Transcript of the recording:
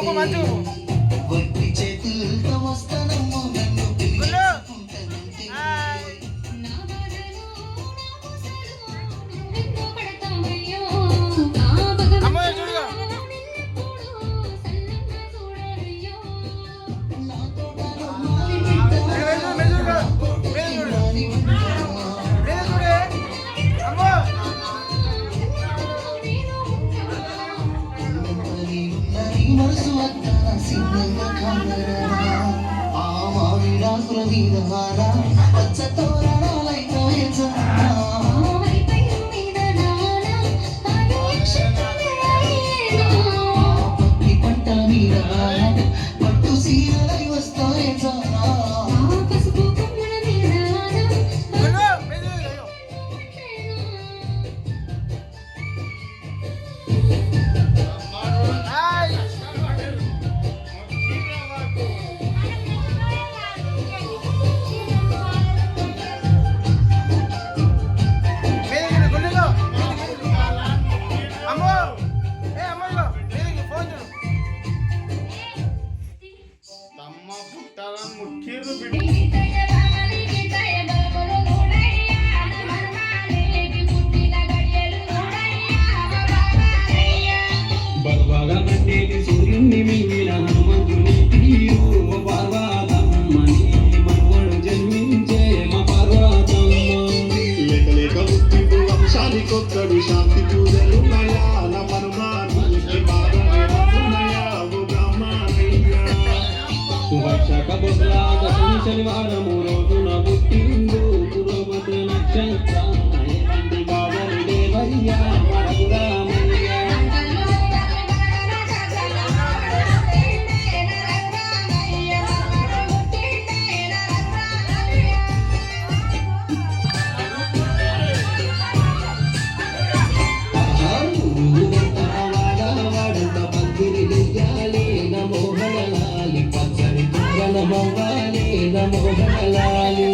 వట్టి చేతులతో వస్తానమ్మో నన్ను మనసు వద్ద సిద్ధంగా కాదరా ఆ మావిడాకుల మీద వారా పచ్చ తోరణాలైతే పత్తి పంట మీద పట్టు సీరలై వస్తాయి చారా సూర్యుని మింగిన హనుమంతుని తీరు పార్వతమ్మని మనవడు జన్మించే మా పార్వతమ్మ లేక లేక ముట్టింపు వంశానికొక్కడు శాంతి పూజలు నయా నమనుమానికి వైశాఖ బొద్రాగ శనివారము రోజున పుట్టిండు పురోగతి నక్షత్ర బాబరి దేవయ్య మరగురామయ్య మోహనలాలి